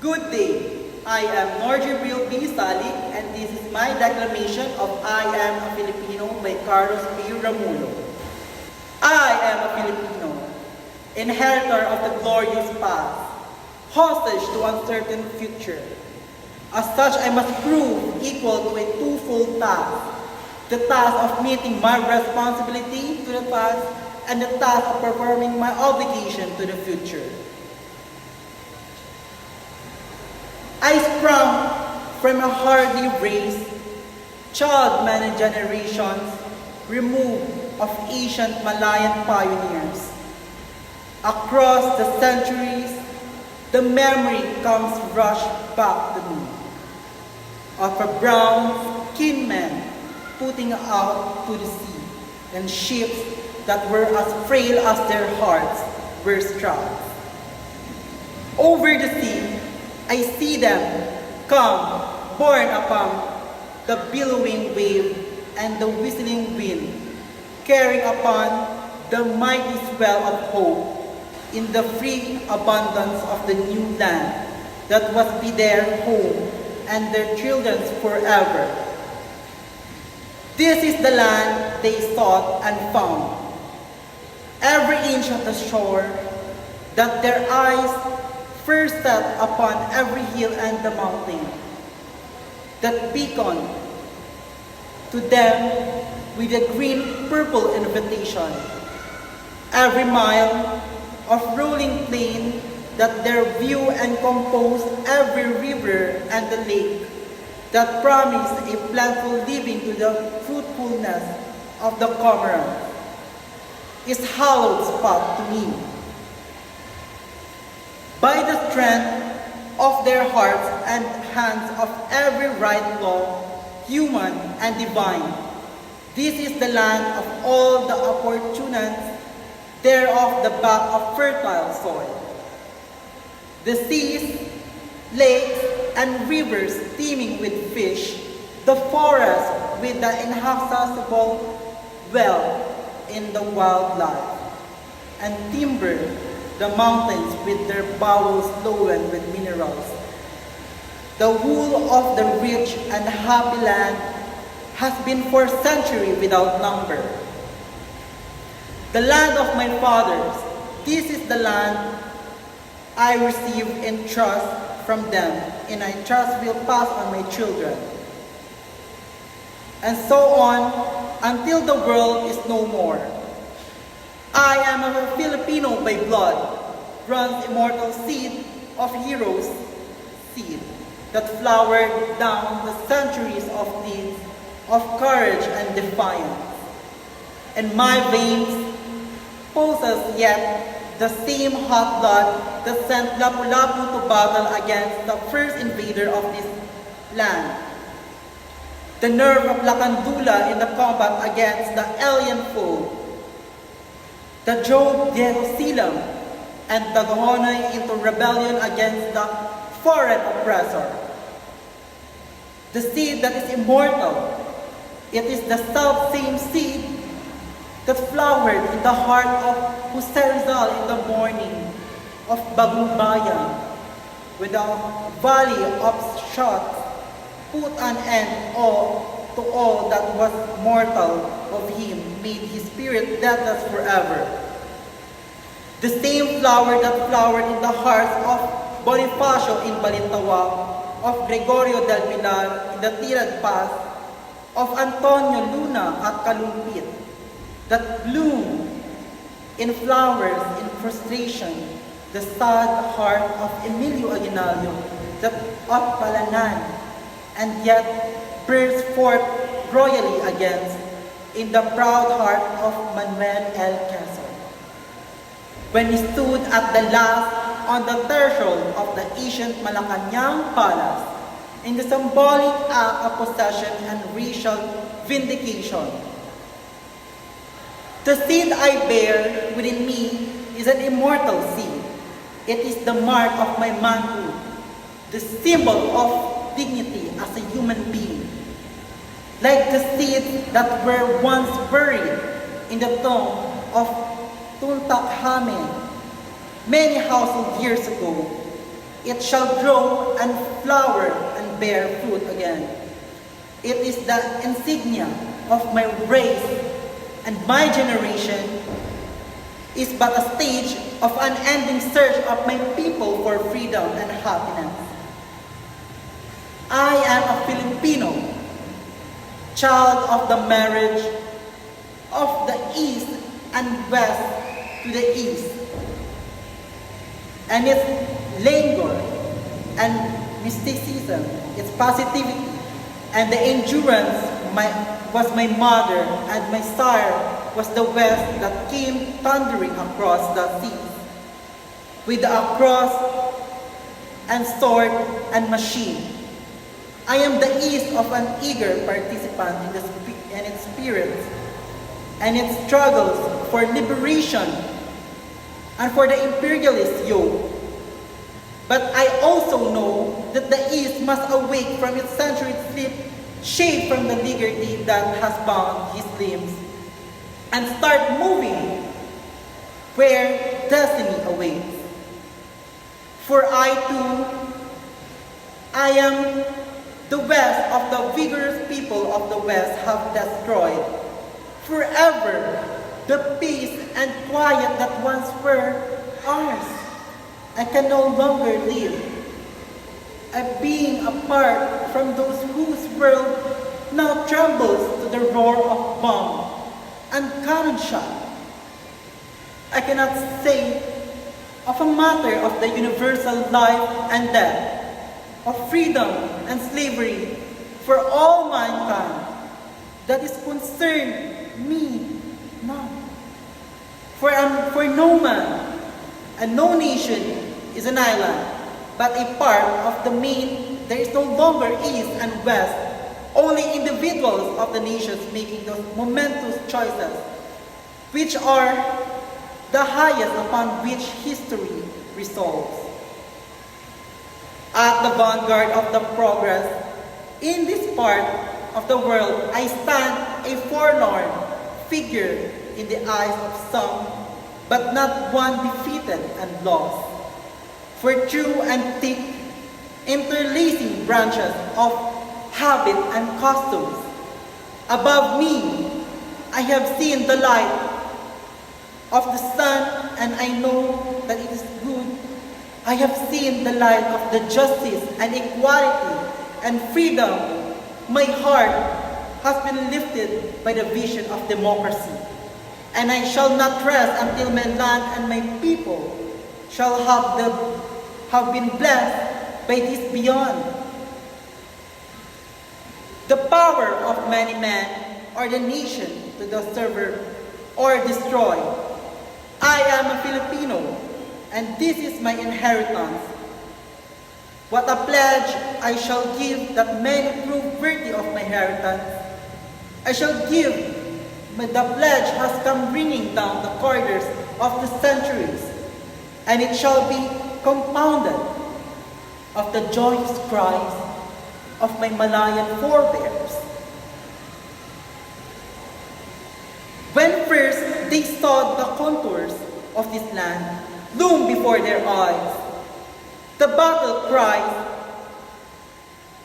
Good day. I am Norjibril B. Salik, and this is my declamation of I Am a Filipino by Carlos P. Romulo. I am a Filipino, inheritor of the glorious past, hostage to uncertain future. As such, I must prove equal to a twofold task, the task of meeting my responsibility to the past and the task of performing my obligation to the future. I sprung from a hardy race, child many generations, removed of ancient Malayan pioneers. Across the centuries, the memory comes rush back to me of a brown-skinned man putting out to the sea, and ships that were as frail as their hearts were struck. Over the sea, I see them come, borne upon the billowing wave and the whistling wind, carrying upon the mighty swell of hope in the free abundance of the new land that must be their home and their children's forever. This is the land they sought and found, every inch of the shore that their eyes first set upon every hill and the mountain, that beacon to them with a green-purple invitation, every mile of rolling plain that their view encompassed every river and the lake, that promised a plentiful living to the fruitfulness of the cormorant, is hallowed spot to me. By the strength of their hearts and hands of every right law, human and divine, this is the land of all the opportunities thereof, the back of fertile soil. The seas, lakes, and rivers teeming with fish, the forest with the inaccessible well in the wildlife, and timber, the mountains with their bowels loaded with minerals. The wool of the rich and happy land has been for centuries without number. The land of my fathers, this is the land I receive in trust from them, and I trust will pass on my children. And so on until the world is no more. I am a Filipino by blood, runs immortal seed of heroes, seed that flowered down the centuries of deeds of courage and defiance. And my veins possess yet the same hot blood that sent Lapu-Lapu to battle against the first invader of this land. The nerve of Lacandula in the combat against the alien foe. The drove Jerusalem and Dagohonoy into rebellion against the foreign oppressor. The seed that is immortal, it is the self-same seed that flowered in the heart of Jose Rizal in the morning of Bagumbayan, with a valley of shots put an end to all that was mortal of him, made his spirit deathless forever. The same flower that flowered in the hearts of Bonifacio in Balintawak, of Gregorio del Pilar in the Tirad Pass, of Antonio Luna at Kalumpit, that bloom in flowers in frustration, the sad heart of Emilio Aguinaldo, that of Palanan, and yet burst forth royally against in the proud heart of Manuel L. Quezon, when he stood at the last on the threshold of the ancient Malacanang Palace in the symbolic act of possession and racial vindication. The seed I bear within me is an immortal seed. It is the mark of my manhood, the symbol of dignity as a human being. Like the seeds that were once buried in the tomb of Tutankhamen many household years ago, It shall grow and flower and bear fruit again. It is the insignia of my race, and my generation is but a stage of unending search of my people for freedom and happiness. I am a Filipino, child of the marriage of the East and West to the East, and its languor and mysticism, its positivity, and the endurance was my mother, and my sire was the West that came thundering across the seas with a cross and sword and machine. I am the East of an eager participant in its spirit and its struggles for liberation and for the imperialist yoke. But I also know that the East must awake from its century sleep, shake from the lethargy that has bound his limbs, and start moving where destiny awaits. For I am the West of the vigorous people of the West have destroyed forever the peace and quiet that once were ours. I can no longer live, being apart from those whose world now trembles to the roar of bomb and cannon shot. I cannot say of a matter of the universal life and death, of freedom and slavery for all mankind, that is concerned me not. For no man and no nation is an island, but a part of the main. There is no longer East and West, only individuals of the nations making those momentous choices, which are the highest upon which history resolves. At the vanguard of the progress in this part of the world, I stand a forlorn figure in the eyes of some, but not one defeated and lost. For true and thick, interlacing branches of habit and customs, above me, I have seen the light of the sun, and I know that it is good. I have seen the light of the justice and equality and freedom. My heart has been lifted by the vision of democracy, and I shall not rest until my land and my people shall have been blessed by this beyond. The power of many men or the nation to discover or destroy. I am a Filipino, and this is my inheritance. What a pledge I shall give that many prove worthy of my inheritance. I shall give, but the pledge has come ringing down the corridors of the centuries, and it shall be compounded of the joyous cries of my Malayan forebears. When first they saw the contours of this land loom before their eyes, the battle cries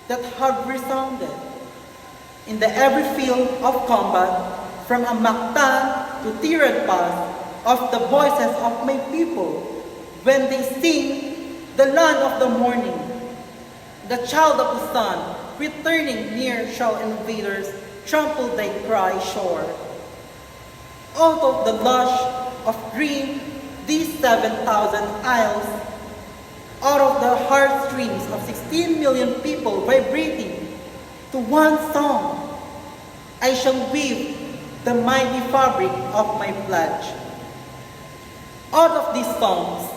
that have resounded in the every field of combat, from a Mactan to Tirad Pass, of the voices of my people, when they sing the land of the morning, the child of the sun, returning near shall invaders trample thy cry shore. Out of the lush of green, these 7,000 isles, out of the heartstrings of 16 million people vibrating to one song, I shall weave the mighty fabric of my pledge. Out of these songs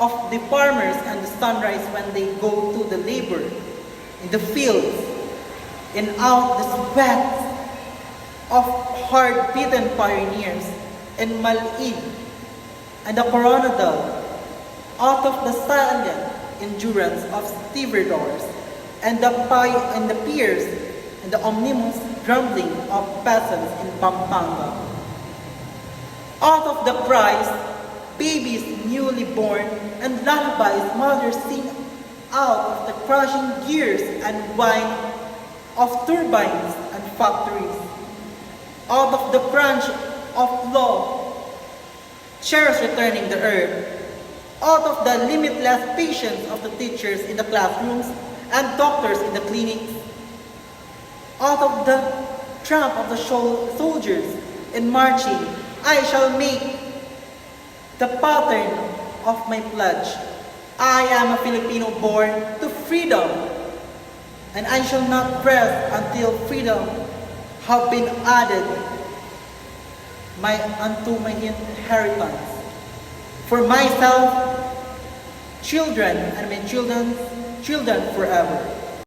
of the farmers and the sunrise when they go to the labor in the fields, and out the sweat of hard-beaten pioneers in Mal'ig and the Coronadal, out of the silent endurance of stevedores and the piers and the omnibus grumbling of peasants in Pampanga, out of the cries babies newly born, and lullabies mothers sing out of the crushing gears and whine of turbines and factories. Out of the crunch of law, chairs returning the earth. Out of the limitless patience of the teachers in the classrooms and doctors in the clinics. Out of the tramp of the soldiers in marching, I shall make the pattern of my pledge. I am a Filipino born to freedom, and I shall not rest until freedom have been added unto my inheritance. For myself, children, and my children's children forever.